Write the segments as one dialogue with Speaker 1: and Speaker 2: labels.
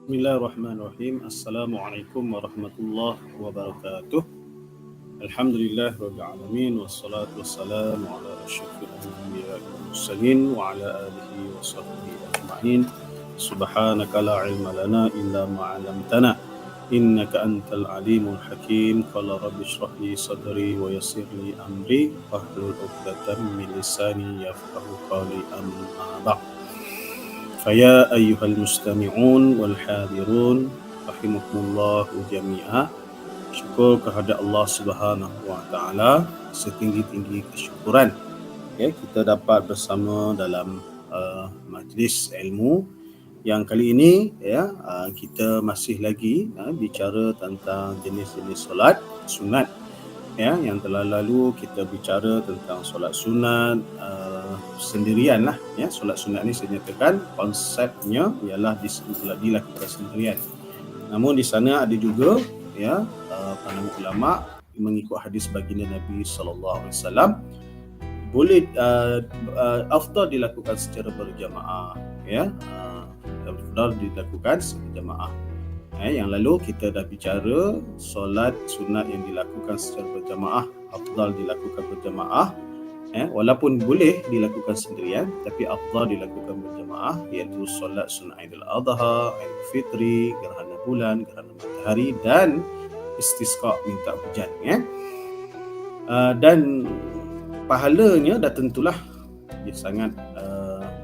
Speaker 1: Bismillahirrahmanirrahim. Assalamualaikum warahmatullahi wabarakatuh. Alhamdulillah rabbil alamin wassalatu wassalamu ala asyrafil anbiya'i wal mursalin wa ala alihi wa sahbihi ajma'in. Subhanaka la ilma lana illa ma 'allamtana innaka antal alimul hakim. Qala rabbi shrah li sadri wa yassir li amri wahlul 'uqdatam min lisani yafqahu qawli amma ba'd. Faya ayyuhal mustami'un wal hadirun rahimakumullah jami'a. Syukur kehadrat Allah Subhanahu wa taala setinggi-tinggi kesyukuran. Ya, kita dapat bersama dalam majlis ilmu yang kali ini kita masih lagi bicara tentang jenis-jenis solat sunat. Ya, yang telah lalu kita bicara tentang solat sunat sendirian lah. Ya, solat sunat ni saya nyatakan konsepnya ialah dilakukan sendirian. Namun di sana ada juga para ulama mengikut hadis baginda Nabi sallallahu alaihi wasallam boleh afdal dilakukan secara berjamaah, afdal dilakukan secara berjamaah. Yang lalu kita dah bicara solat sunat yang dilakukan secara berjamaah afdal dilakukan berjamaah, walaupun boleh dilakukan sendirian tapi afdal dilakukan berjamaah, iaitu solat sunat Aidil Adha, Aidil Fitri, gerhana bulan, gerhana matahari dan istisqa minta hujan. Dan pahalanya dah tentulah dia sangat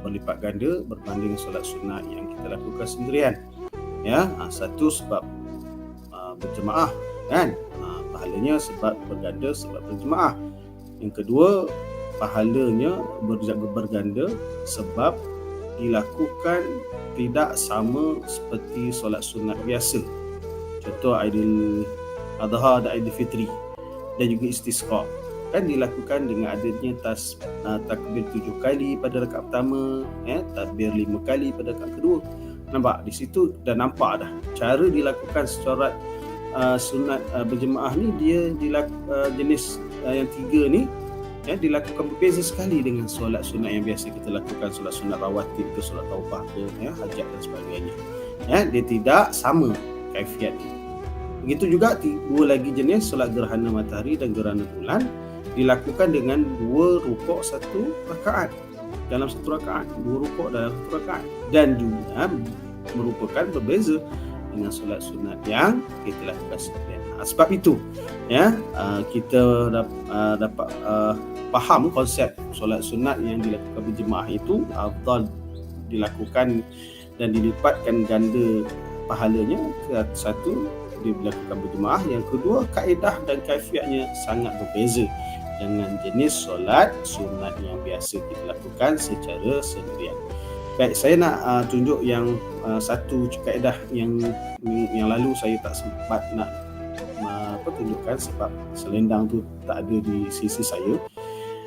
Speaker 1: berlipat ganda berbanding solat sunat yang kita lakukan sendirian. Satu sebab berjemaah kan, pahalanya sebab berganda sebab berjemaah. Yang kedua, pahalanya berganda sebab dilakukan tidak sama seperti solat sunat biasa. Contoh Aidil Adha dan Aidil Fitri dan juga istisqa kan dilakukan dengan adanya takbir 7 kali pada rakaat pertama, takbir 5 kali pada rakaat kedua. Nampak di situ dah nampak dah cara dilakukan solat sunat berjemaah ni. Dia jenis yang tiga ni dilakukan berbeza sekali dengan solat sunat yang biasa kita lakukan, solat sunat rawatib ke, solat taubah ke, hajat dan sebagainya. Dia tidak sama kaifiat ni. Begitu juga dua lagi jenis solat gerhana matahari dan gerhana bulan dilakukan dengan 2 rukuk 1 rakaat. Dalam 1 rakaat, 2 rukuk dalam 1 rakaat, dan juga merupakan berbeza dengan solat sunat yang kita lakukan sendirian. Sebab itu kita dapat faham konsep solat sunat yang dilakukan berjemaah itu afdal dilakukan dan dilipatkan ganda pahalanya. Satu, dia dilakukan berjemaah. Yang kedua, kaedah dan kaifiatnya sangat berbeza dengan jenis solat sunat yang biasa kita lakukan secara sendirian. Baik, saya nak tunjuk yang satu kaedah yang lalu saya tak sempat nak tunjukkan sebab selendang tu tak ada di sisi saya,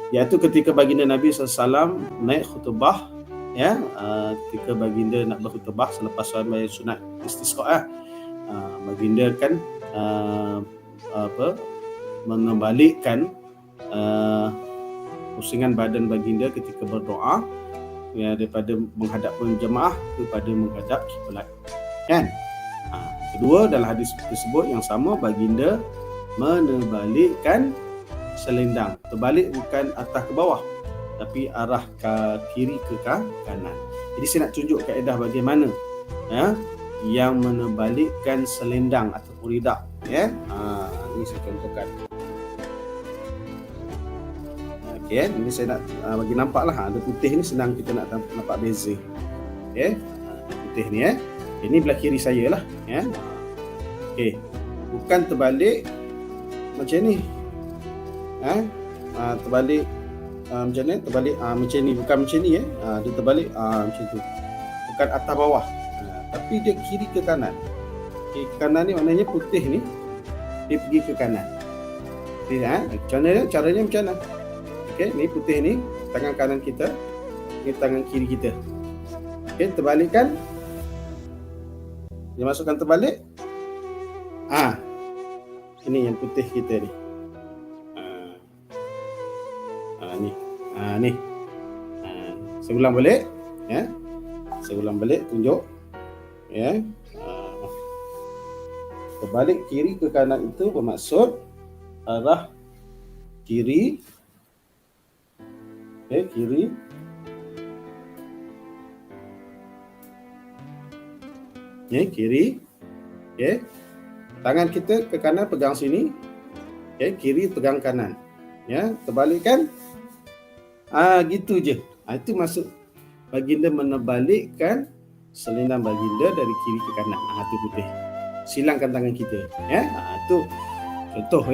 Speaker 1: iaitu ketika baginda Nabi SAW naik khutbah, ketika baginda nak berkhutbah selepas solat sunat istisqa, baginda kan mengembalikkan pusingan badan baginda ketika berdoa, daripada menghadap jemaah kepada menghadap kiblat kan. Kedua, dalam hadis tersebut yang sama, baginda menebalikkan selendang, terbalik bukan atas ke bawah tapi arah ke kiri ke kanan. Jadi saya nak tunjuk kaedah bagaimana yang menebalikkan selendang ataupun ridak. Ini saya contohkan. Ini saya nak bagi nampak lah. Ada putih ni senang kita nak nampak beza. Putih ni ini belah kiri saya lah. Bukan terbalik macam ni. Terbalik macam ni, terbalik macam ni, bukan macam ni. Dia terbalik macam tu. Bukan atas bawah. Tapi dia kiri ke kanan. Kiri ke kanan ni maknanya putih ni dia pergi ke kanan. Caranya macam mana? Ni putih ni tangan kanan kita, ni tangan kiri kita. Terbalikkan. Dia masukkan terbalik. Ini yang putih kita ni. Ni. Saya ulang balik. Saya ulang balik tunjuk. ya. Terbalik kiri ke kanan itu bermaksud arah kiri, kiri, kiri, tangan kita ke kanan pegang sini, kiri pegang kanan, terbalik kan? Gitu je. Itu maksud baginda menebalikkan selendang baginda dari kiri ke kanan. Itu putih. Silangkan tangan kita, itu contoh,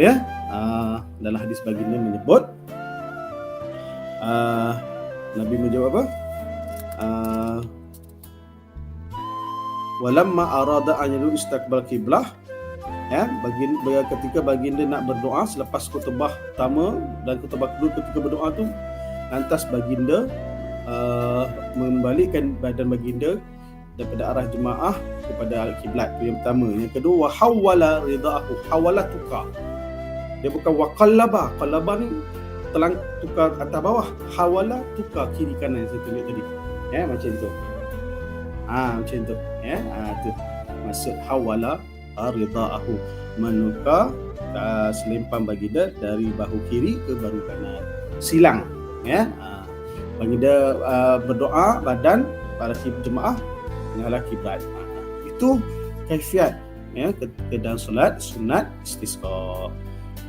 Speaker 1: dalam hadis baginda menyebut, Nabi menjawab apa? Walamma arada an yadu istaqbal qiblah, ketika baginda nak berdoa selepas khutbah pertama dan khutbah kedua, ketika berdoa tu lantas baginda membalikkan badan baginda daripada arah jemaah kepada kiblat. Itu yang pertama. Yang kedua, wa hawala ridaahu, hawala tukar. Dia bukan wa qallaba. Qallaba ni telang tukar atas bawah. Hawala tukar kiri kanan yang saya tunjuk tadi. Macam tu. Macam tu. Tu maksud hawala ridaahu, menukar selempang baginda dari bahu kiri ke bahu kanan. Silang, baginda berdoa, badan para jemaah mengarah kiblat. Itu kaifiat ke dalam solat sunat istisqa.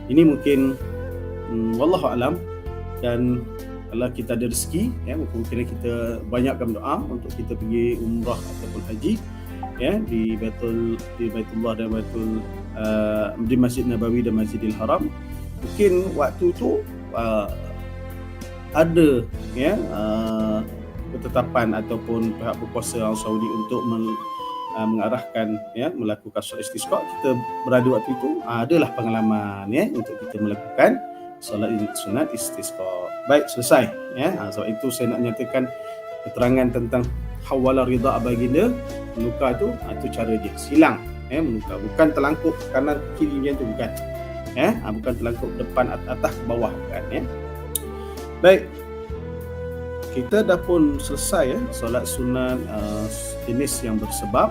Speaker 1: Ini mungkin wallahu alam, dan kalau kita ada rezeki, mungkin kita banyakkan doa untuk kita pergi umrah ataupun haji, di Baitullah dan di Masjid Nabawi dan Masjidil Haram. Mungkin waktu itu ada ketetapan ataupun pihak berkuasa Arab Saudi untuk mengarahkan melakukan solat istisqa. Kita berada waktu itu, adalah pengalaman untuk kita melakukan solat sunat istisqa. Baik, selesai. Sebab itu saya nak nyatakan keterangan tentang hawala rida baginda menukar tu, itu cara dia silang, menukar, bukan terlangkup kanan kiri macam tu, bukan. Bukan terlangkup depan atas ke bawah, bukan. Baik, kita dah pun selesai solat sunat jenis yang bersebab,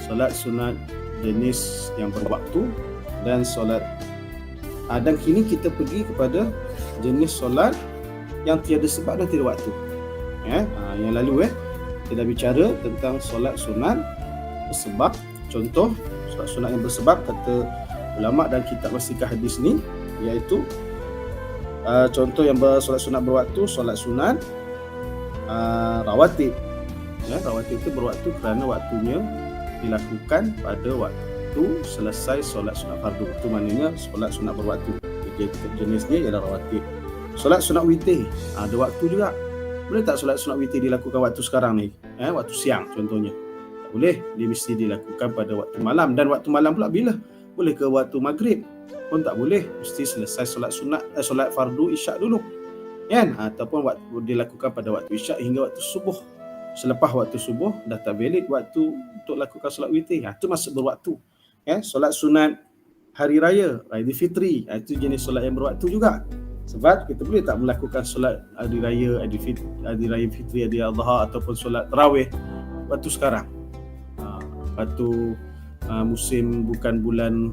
Speaker 1: solat sunat jenis yang berwaktu, dan solat dan kini kita pergi kepada jenis solat yang tiada sebab dan tiada waktu. Yang lalu kita dah bicara tentang solat sunat bersebab. Contoh solat sunat yang bersebab kata ulama dan kitab wasikah hadis ni, iaitu contoh yang solat sunat berwaktu, solat sunat rawatib. Rawatib itu berwaktu kerana waktunya dilakukan pada waktu selesai solat sunat fardu. Itu maknanya solat sunat berwaktu. Jenisnya ialah rawatib. Solat sunat witir ada waktu juga. Boleh tak solat sunat witir dilakukan waktu sekarang ni? Waktu siang contohnya. Tak boleh. Dia mesti dilakukan pada waktu malam. Dan waktu malam pula bila? Boleh ke waktu maghrib? Pun tak boleh. Mesti selesai solat sunat, solat fardu isyak dulu. Ataupun waktu dilakukan pada waktu isyak hingga waktu subuh. Selepas waktu subuh dah tak valid waktu untuk lakukan solat witir. Itu masuk berwaktu. Solat sunat hari raya, Aidilfitri, itu jenis solat yang berwaktu juga. Sebab kita boleh tak melakukan solat hari raya, hari raya fitri, hari adha ataupun solat tarawih waktu sekarang. Waktu musim bukan bulan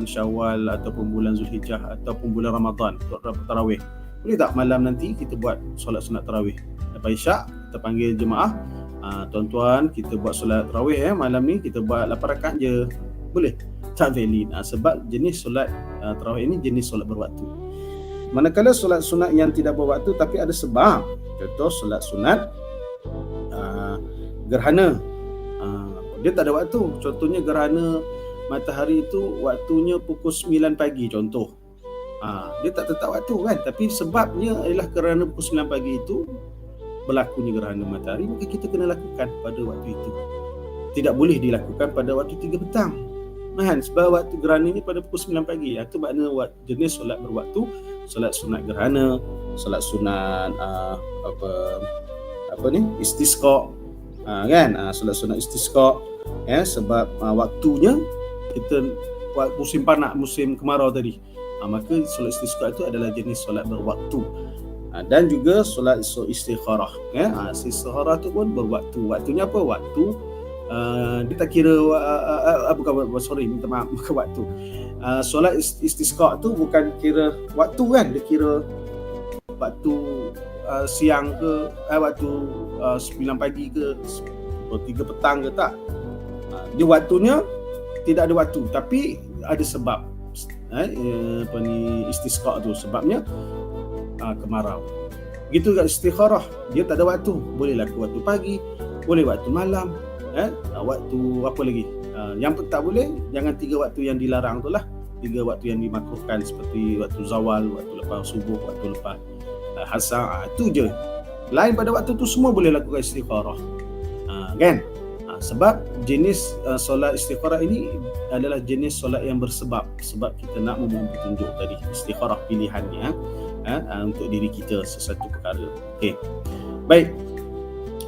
Speaker 1: Syawal ataupun bulan Zulhijjah ataupun bulan Ramadan untuk tarawih. Boleh tak malam nanti kita buat solat sunat tarawih? Lepas isyak kita panggil jemaah, tuan-tuan kita buat solat tarawih malam ni kita buat 8 rakaat je. Boleh? Tak valid. Sebab jenis solat tarawih ini jenis solat berwaktu. Manakala solat sunat yang tidak berwaktu tapi ada sebab, contoh solat sunat gerhana, dia tak ada waktu. Contohnya gerhana matahari itu waktunya pukul 9 pagi contoh. Dia tak tetap waktu kan, tapi sebabnya ialah kerana pukul 9 pagi itu berlakunya gerhana matahari, maka kita kena lakukan pada waktu itu. Tidak boleh dilakukan pada waktu 3 petang. Sebab waktu gerhana ni pada pukul 9 pagi. Itu makna jenis solat berwaktu, solat sunat gerhana, solat sunat istisqa, solat sunat istisqa, sebab waktunya kita musim panas, musim kemarau tadi. Maka solat istisqa itu adalah jenis solat berwaktu. Dan juga solat istikharah. Istikharah itu pun berwaktu. Waktunya apa? Waktu Dia tak kira minta maaf, bukan waktu. Solat istisqa tu bukan kira waktu kan, dia kira waktu siang ke, waktu 9 pagi ke 3 petang ke, tak. Dia waktunya tidak ada waktu, tapi ada sebab. Istisqa tu sebabnya kemarau. Gitu kat istikharah, dia tak ada waktu, boleh laku waktu pagi, boleh waktu malam, waktu apa lagi, yang tak boleh jangan 3 waktu yang dilarang tu lah, 3 waktu yang dimakruhkan seperti waktu zawal, waktu lepas subuh, waktu lepas hasar, itu je. Lain pada waktu tu semua boleh lakukan istikharah, kan? Sebab jenis solat istikharah ini adalah jenis solat yang bersebab, sebab kita nak memohon petunjuk tadi, istikharah pilihannya untuk diri kita sesuatu perkara. Okey. Baik.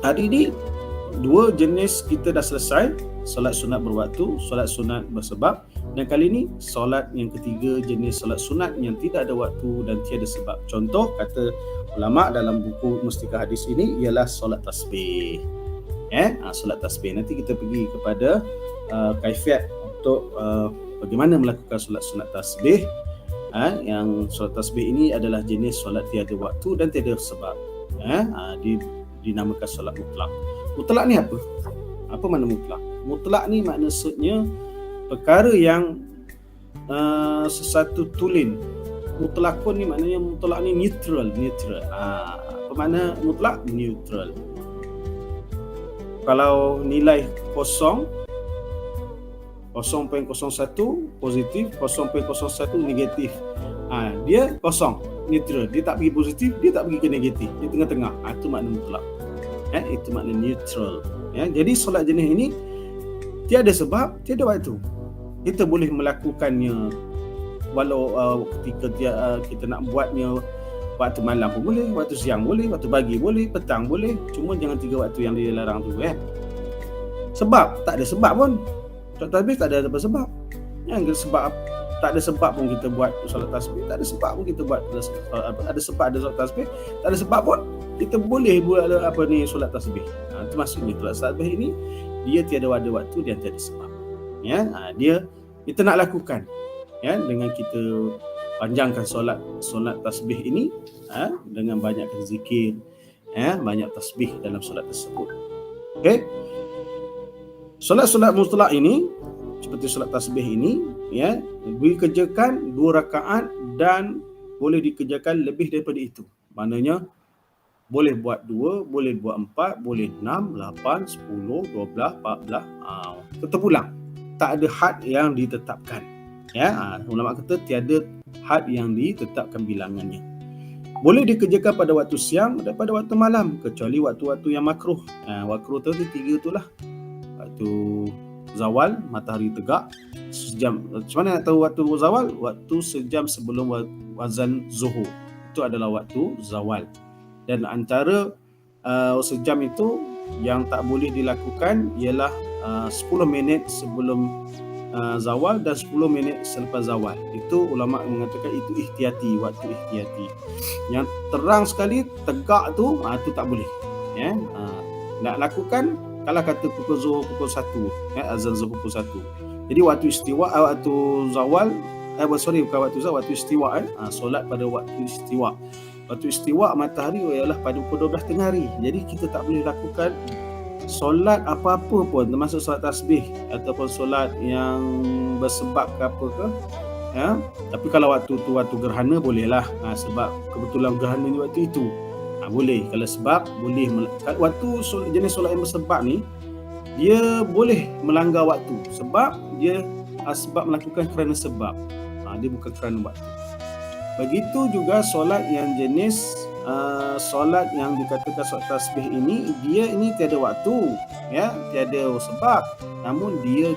Speaker 1: Hari ini 2 jenis kita dah selesai, solat sunat berwaktu, solat sunat bersebab, dan kali ini solat yang ketiga, jenis solat sunat yang tidak ada waktu dan tiada sebab. Contoh kata ulama dalam buku Mustika Hadis ini ialah solat tasbih. Solat tasbih. Nanti kita pergi kepada kaifiat untuk bagaimana melakukan solat sunat tasbih. Yang solat tasbih ini adalah jenis solat tiada waktu dan tiada sebab. Dinamakan solat mutlak. Mutlak ni apa? Apa makna mutlak? Mutlak ni maksudnya perkara yang sesuatu tulen. Mutlakun ni maknanya mutlak ni neutral. Apa makna mutlak? Neutral. Kalau nilai 0.01 positif, 0.01 negatif, dia kosong, neutral. Dia tak pergi positif, dia tak pergi ke negatif, dia tengah-tengah. Itu makna mutlak. Itu makna neutral. Jadi solat jenis ini tiada sebab, tiada waktu. Kita boleh melakukannya walau ketika kita nak buatnya waktu malam pun boleh, waktu siang boleh, waktu pagi boleh, petang boleh. Cuma jangan 3 waktu yang dilarang tu. Sebab tak ada sebab pun. Solat tasbih tak ada apa sebab. Sebab tak ada sebab pun kita buat solat tasbih, tak ada sebab pun kita buat ada sebab ada solat tasbih, tak ada sebab pun kita boleh buat solat tasbih. Itu maksudnya solat tasbih ini dia tiada ada waktu dan tiada sebab. Dia kita nak lakukan dengan kita panjangkan solat tasbih ini dengan banyakkan zikir, banyak tasbih dalam solat tersebut. Okey. Solat mutlak ini seperti solat tasbih ini dikerjakan 2 rakaat dan boleh dikerjakan lebih daripada itu. Maknanya boleh buat 2, boleh buat 4, boleh 6, 8, 10, 12, 14, tetap pulang. Tak ada had yang ditetapkan. Ulama kata tiada had yang ditetapkan bilangannya. Boleh dikerjakan pada waktu siang dan pada waktu malam, kecuali waktu-waktu yang makruh. Makruh tu 3 tu lah. Waktu zawal, matahari tegak sejam. Macam mana nak tahu waktu zawal? Waktu sejam sebelum wazan zuhur. Itu adalah waktu zawal. Dan antara sejam itu yang tak boleh dilakukan ialah 10 minit sebelum zawal dan 10 minit selepas zawal. Itu ulama mengatakan itu ihtiyati, waktu ihtiyati. Yang terang sekali tegak tu tak boleh. Nak lakukan kalau kata pukul zuhur pukul 1, azan zuhur pukul 1. Jadi waktu istiwa, waktu zawal, bukan waktu zawal, waktu istiwa, solat pada waktu istiwa. Waktu istiwa matahari ialah pada pukul 12 tengah hari. Jadi kita tak boleh lakukan solat apa-apa pun, termasuk solat tasbih ataupun solat yang bersebab ke apa ke. Tapi kalau waktu tu waktu gerhana bolehlah, sebab kebetulan gerhana ni waktu itu. Boleh. Kalau sebab boleh. Waktu jenis solat yang bersebab ni dia boleh melanggar waktu sebab dia sebab melakukan kerana sebab. Dia bukan kerana waktu. Begitu juga solat yang jenis solat yang dikatakan solat tasbih ini, dia ini tiada waktu, tiada sebab, namun dia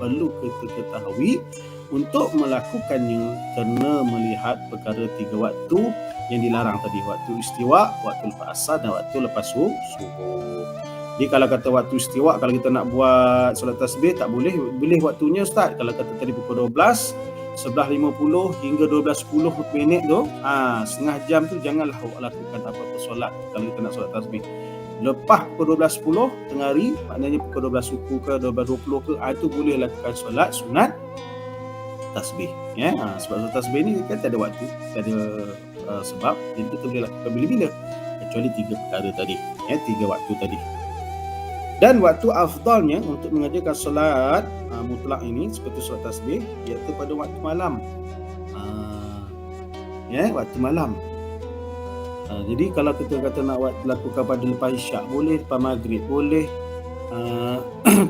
Speaker 1: perlu kita ketahui untuk melakukannya kerana melihat perkara 3 waktu yang dilarang tadi, waktu istiwa, waktu lepas asar dan waktu lepas subuh. Jadi kalau kata waktu istiwa, kalau kita nak buat solat tasbih tak boleh waktunya Ustaz. Kalau kata tadi pukul 12, 11.50 hingga 12.10 minit tu, setengah jam tu janganlah lakukan apa-apa solat kalau kita nak solat tasbih. Lepas pukul 12.10 tengah hari, maknanya pukul 12 suku ke 12.20 ke, itu boleh lakukan solat sunat tasbih. Sebab solat tasbih ni kan tak ada waktu, tak ada sebab, jadi kita boleh lakukan bila-bila, kecuali 3 perkara tadi, 3 waktu tadi. Dan waktu afdalnya untuk mengerjakan solat mutlak ini seperti solat tasbih, iaitu pada waktu malam. Waktu malam. Jadi kalau kita kata nak lakukan pada lepas isyak boleh, lepas maghrib boleh,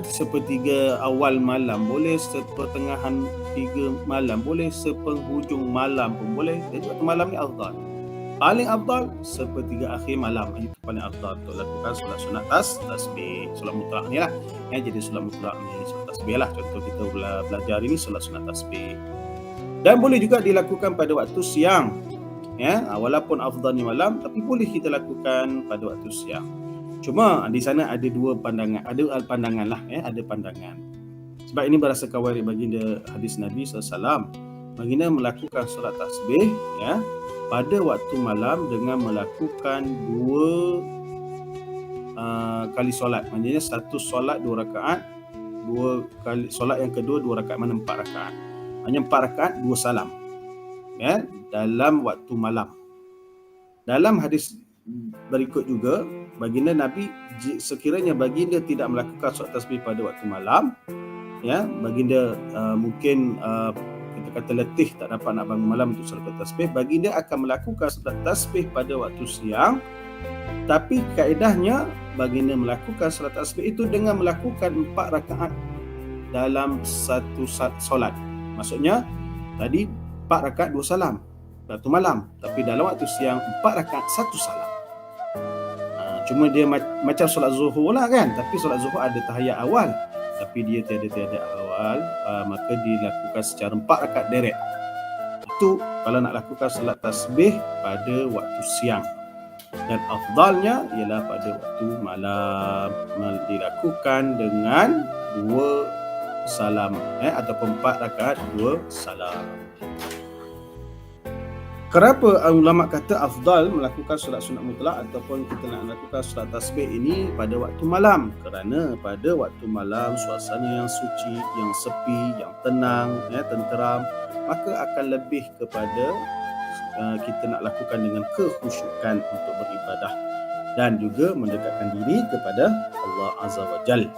Speaker 1: sepertiga awal malam boleh, sepertengahan 3 malam boleh, sepenghujung malam pun boleh. Jadi waktu malam ni afdal. Paling afdal sepertiga akhir malam, itu paling afdal untuk lakukan solat sunat tasbih, solat mutlak ni lah. Jadi solat mutlak ni solat tasbih lah. Contoh kita belajar ini solat sunat tasbih. Dan boleh juga dilakukan pada waktu siang. Walaupun afdal ni malam, tapi boleh kita lakukan pada waktu siang. Cuma di sana ada dua pandangan, ada pandangan lah, ada pandangan. Sebab ini berdasarkan riwayat baginda hadis Nabi SAW, baginda melakukan solat tasbih pada waktu malam dengan melakukan 2 kali solat. Maksudnya satu solat 2 rakaat, 2 kali solat yang kedua 2 rakaat, mana 4 rakaat. Hanya 4 rakaat 2 salam. Dalam waktu malam. Dalam hadis berikut juga, baginda Nabi, sekiranya baginda tidak melakukan solat tasbih pada waktu malam, baginda mungkin kita kata letih, tak dapat nak bangun malam untuk solat tasbih, baginda akan melakukan solat tasbih pada waktu siang. Tapi kaedahnya baginda melakukan solat tasbih itu dengan melakukan 4 rakaat dalam satu solat. Maksudnya tadi 4 rakaat 2 salam waktu malam, tapi dalam waktu siang 4 rakaat 1 salam. Cuma dia macam solat zuhur lah kan, tapi solat zuhur ada tahiyat awal, tapi dia tiada awal, maka dilakukan secara 4 rakaat direct. Itu kalau nak lakukan solat tasbih pada waktu siang. Dan afdalnya ialah pada waktu malam, dilakukan dengan 2 salam, ataupun 4 rakaat 2 salam. Kenapa ulama kata afdal melakukan solat sunat mutlak ataupun kita nak melakukan solat tasbih ini pada waktu malam? Kerana pada waktu malam suasana yang suci, yang sepi, yang tenang, tenteram, maka akan lebih kepada kita nak lakukan dengan kekhusyukan untuk beribadah dan juga mendekatkan diri kepada Allah Azza wa Jal.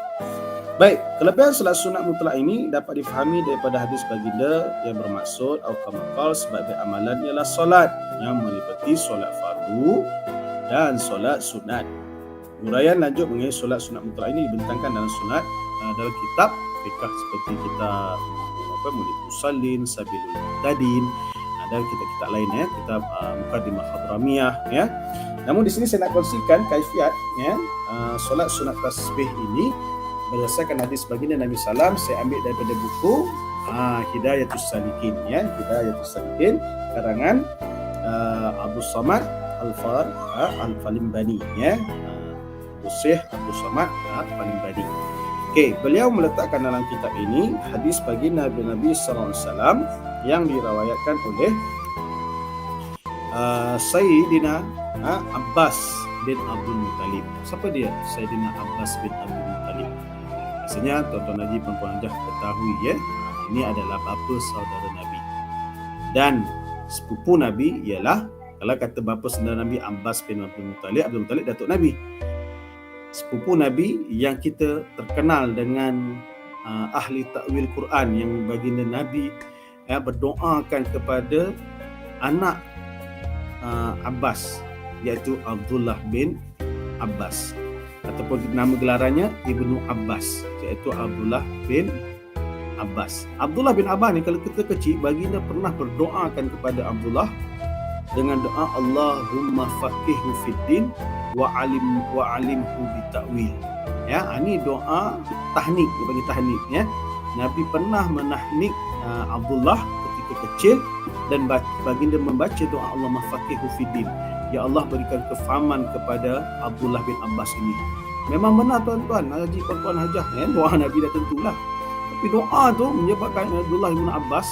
Speaker 1: Baik, kelebihan solat sunat mutlak ini dapat difahami daripada hadis baginda yang bermaksud al-kamakal sebagai amalan ialah solat yang meliputi solat fardu dan solat sunat. Huraian lanjut mengenai solat sunat mutlak ini dibentangkan dalam sunat dalam kitab fiqh seperti kitab Murid Musallin, Sabilul Muhtadin, dan kitab-kitab lain, kitab Muqaddimah Hadramiyah. Namun di sini saya nak kongsikan kaifiat solat sunat tasbih ini berdasarkan hadis baginda Nabi SAW. Saya ambil daripada buku Hidayatus Salikin, Hidayatus Salikin karangan Abu Samad Al-Falimbani, Syekh Abu Samad Al-Falimbani. Okey, beliau meletakkan dalam kitab ini hadis baginda Nabi SAW yang diriwayatkan oleh Sayyidina Abbas bin Abdul Muttalib. Siapa dia? Sayyidina Abbas bin Abdul Muttalib. Biasanya tuan-tuan haji, perempuan hajah ketahui ini adalah bapa saudara Nabi. Dan sepupu Nabi ialah, kalau kata bapa saudara Nabi Abbas bin Abdul Muttalib datuk Nabi. Sepupu Nabi yang kita terkenal dengan ahli takwil Quran, yang baginda Nabi berdoakan kepada anak Abbas, iaitu Abdullah bin Abbas, ataupun nama gelarannya Ibnu Abbas, iaitu Abdullah bin Abbas. Abdullah bin Abbas ni kalau kita kecil, baginda pernah berdoakan kepada Abdullah dengan doa Allahumma faqihhu fiddin wa alimhu bitawil. Ini doa tahnik, dia panggil tahnik. Nabi pernah menahnik Abdullah ketika kecil, dan baginda membaca doa Allahumma faqihhu fiddin, ya Allah berikan kefahaman kepada Abdullah bin Abbas ini. Memang benar tuan-tuan haji, perempuan hajah, doa Nabi dah tentulah. Tapi doa tu menyebabkan Abdullah bin Abbas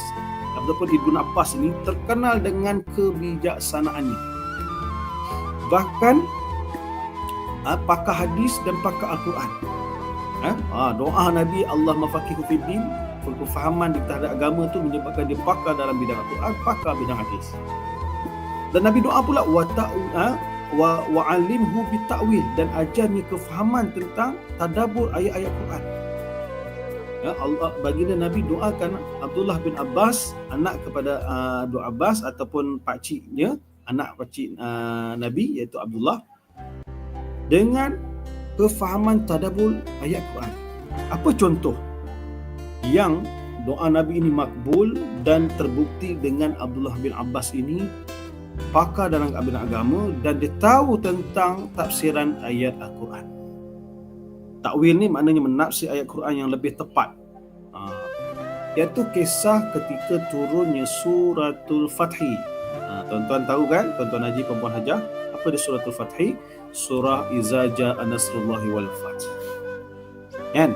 Speaker 1: ataupun Ibnu Abbas ini terkenal dengan kebijaksanaannya. Bahkan pakar hadis dan pakar Al-Quran. Doa Nabi Allah mafaqihu fiddin, kefahaman di terhadap agama tu menyebabkan dia pakar dalam bidang Al-Quran, pakar bidang hadis. Dan Nabi doa pula wa alimhu bitakwil, dan ajarnya kefahaman tentang tadabbur ayat-ayat Quran. Allah baginda Nabi doakan Abdullah bin Abbas, anak kepada Abdul Abbas ataupun pakciknya, anak pakcik Nabi iaitu Abdullah, dengan kefahaman tadabbur ayat Quran. Apa contoh yang doa Nabi ini makbul dan terbukti dengan Abdullah bin Abbas ini pakar dalam bidang agama dan dia tahu tentang tafsiran ayat Al-Quran. Takwil ni maknanya menafsir ayat Quran yang lebih tepat. Iaitu kisah ketika turunnya suratul Fathi. Tuan-tuan tahu kan, tuan-tuan haji, perempuan hajah, apa dia suratul Fathi? Surah Iza Ja'a Nasrullahi wal Fath. Kan?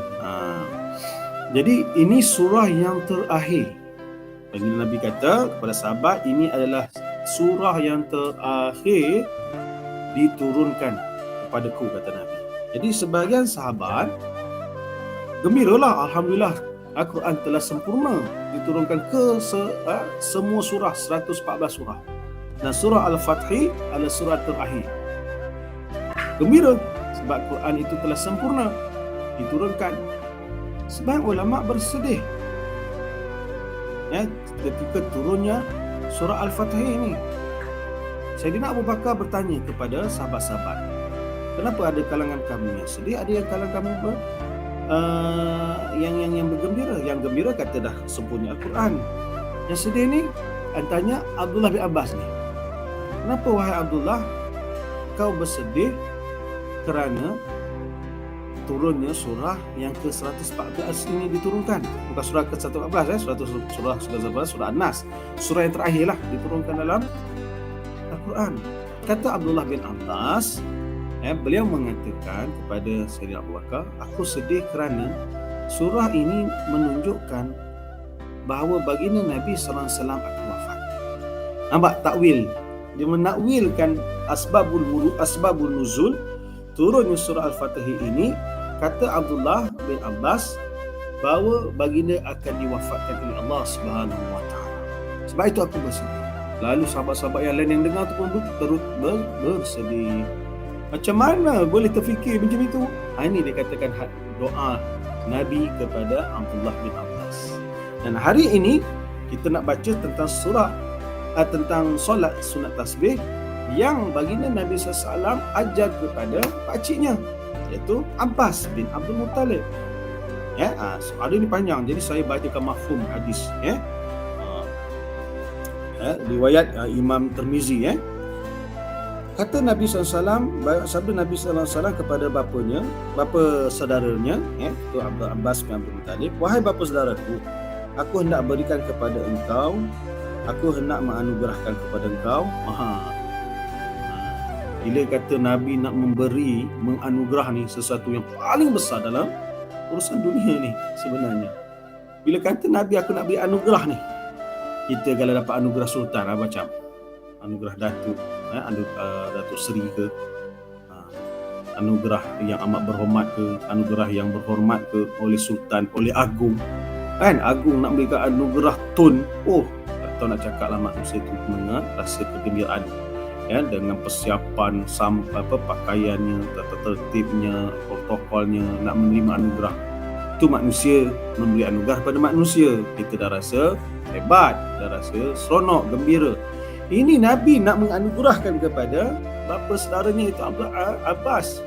Speaker 1: Jadi ini surah yang terakhir. Baginda Nabi kata kepada sahabat, ini adalah surah yang terakhir diturunkan kepadaku, kata Nabi. Jadi sebahagian sahabat gembiralah, alhamdulillah Al-Quran telah sempurna diturunkan ke semua surah, 114 surah. Dan surah Al-Fathi adalah surah terakhir. Gembira sebab Quran itu telah sempurna diturunkan. Sebahagian ulama bersedih ketika turunnya surah Al-Fathi ini. Sayyidina Abu Bakar bertanya kepada sahabat-sahabat, kenapa ada kalangan kamu yang sedih, ada yang kalangan kamu yang bergembira? Yang gembira kata dah sempurna Al-Quran. Yang sedih ni tanya Abdullah bin Abbas ni. Kenapa wahai Abdullah kau bersedih kerana turunnya surah yang ke-114 ini diturunkan? Bukan surah ke-114, surah An-Nas, surah yang terakhir lah diturunkan dalam Al-Quran. Kata Abdullah bin Abbas, beliau mengatakan kepada Sayyidina Abu Bakar, aku sedih kerana surah ini menunjukkan bahawa baginda Nabi SAW akan wafat. Nampak takwil? Dia menakwilkan asbabul nuzul turunnya surah Al-Fatih ini. Kata Abdullah bin Abbas bahawa baginda akan diwafatkan oleh Allah Subhanahu Wa Taala. Sebab itu aku bersedih. Lalu sahabat-sahabat yang lain yang dengar tu pun terus bersedih. Macam mana boleh terfikir macam itu? Ini dikatakan doa Nabi kepada Abdullah bin Abbas. Dan hari ini kita nak baca tentang tentang solat sunat tasbih yang baginda Nabi SAW ajar kepada pakciknya, iaitu Abbas bin Abdul Muttalib. Soalan ini panjang, jadi saya bacakan mafhum hadis. Riwayat Imam Tirmizi. Kata Nabi SAW, sabda Nabi SAW kepada bapa saudaranya, itu Abbas bin Abdul Muttalib, wahai bapa saudaraku, aku hendak berikan kepada engkau, aku hendak menganugerahkan kepada engkau. Bila kata Nabi nak menganugerah ni sesuatu yang paling besar dalam urusan dunia ni sebenarnya. Bila kata Nabi aku nak beri anugerah ni, kita kalau dapat anugerah sultan macam anugerah datuk, Datuk Seri ke, anugerah yang amat berhormat ke, anugerah yang berhormat ke oleh sultan, oleh agung. Kan agung nak berikan anugerah tun, tak tahu nak cakap lah manusia tu rasa kegembiraan. Dengan persiapan pakaiannya, tata tertibnya, protokolnya nak menerima anugerah. Itu manusia memberi anugerah pada manusia. Kita dah rasa hebat, dah rasa seronok, gembira. Ini Nabi nak menganugerahkan kepada bapa saudaranya itu Abbas.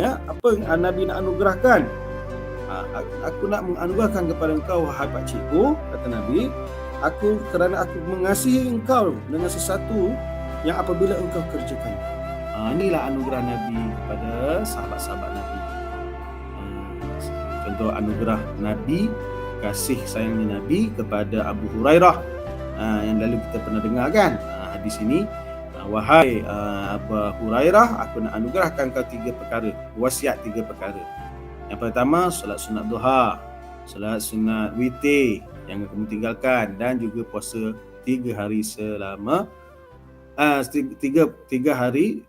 Speaker 1: Apa yang Nabi nak anugerahkan? Aku nak menganugerahkan kepada engkau wahai pakcikku, kata Nabi, kerana aku mengasihi engkau dengan sesuatu yang apabila engkau kerjakan. Inilah anugerah Nabi kepada sahabat-sahabat Nabi. Contoh anugerah Nabi, kasih sayangnya Nabi kepada Abu Hurairah, yang lalu kita pernah dengar kan hadis ini. Wahai Abu Hurairah, aku nak anugerahkan kau 3 perkara, wasiat 3 perkara. Yang pertama, solat sunat duha, solat sunat witir yang kamu tinggalkan, dan juga puasa 3 hari selama 3 hari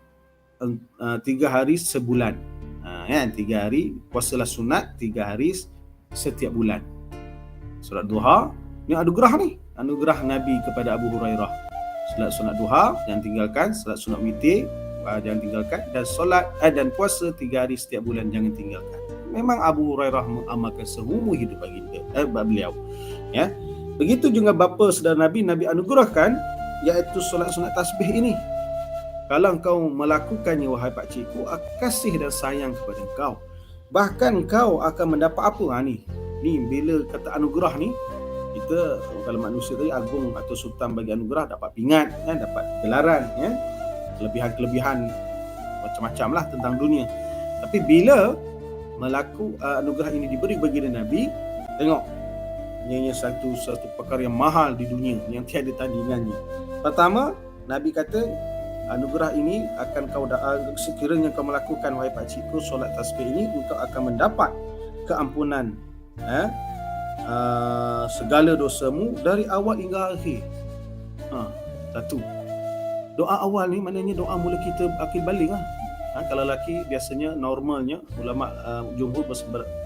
Speaker 1: 3 hari sebulan. Kan 3 hari puasalah sunat 3 hari setiap bulan. Solat duha ni anugerah Nabi kepada Abu Hurairah. Solat sunat duha jangan tinggalkan, solat sunat witir jangan tinggalkan, dan solat dan puasa 3 hari setiap bulan jangan tinggalkan. Memang Abu Hurairah mengamalkan seumur hidup beliau. Ya. Begitu juga bapa saudara Nabi anugerahkan, iaitu solat sunat tasbih ini. Kalau engkau melakukannya, wahai pakcikku, kasih dan sayang kepada engkau. Bahkan engkau akan mendapat apa? Ni bila kata anugerah ni, kita kalau manusia tadi agung atau sultan bagi anugerah, dapat pingat, dapat gelaran, kelebihan-kelebihan macam-macam lah tentang dunia. Tapi bila anugerah ini diberi bagi Nabi, tengok, ianya satu perkara yang mahal di dunia yang tiada tandingannya. Pertama, Nabi kata anugerah ini akan sekiranya kau melakukan, wahai pakcikku, solat tasbih ini, engkau akan mendapat keampunan segala dosamu dari awal hingga akhir. Satu. Doa awal ni maknanya doa mula kita akil balik lah. Kalau lelaki biasanya normalnya ulama jumhur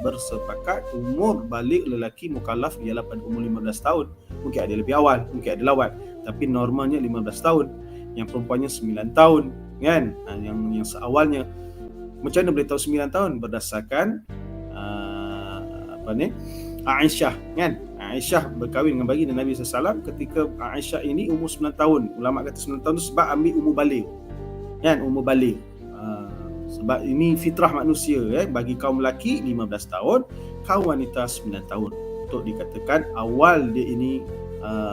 Speaker 1: bersepakat umur balik lelaki mukallaf ialah pada umur 15 tahun. Mungkin ada lebih awal, mungkin ada lawat, tapi normalnya 15 tahun. Yang perempuannya 9 tahun, kan? Yang seawalnya macam mana boleh tahu 9 tahun? Berdasarkan Aisyah, kan? Aisyah berkahwin dengan baginda Nabi SAW ketika Aisyah ini umur 9 tahun. Ulama kata 9 tahun tu sebab ambil umur baligh. Kan? Umur baligh. Sebab ini fitrah manusia, bagi kaum lelaki 15 tahun, kaum wanita 9 tahun. Untuk dikatakan awal dia ini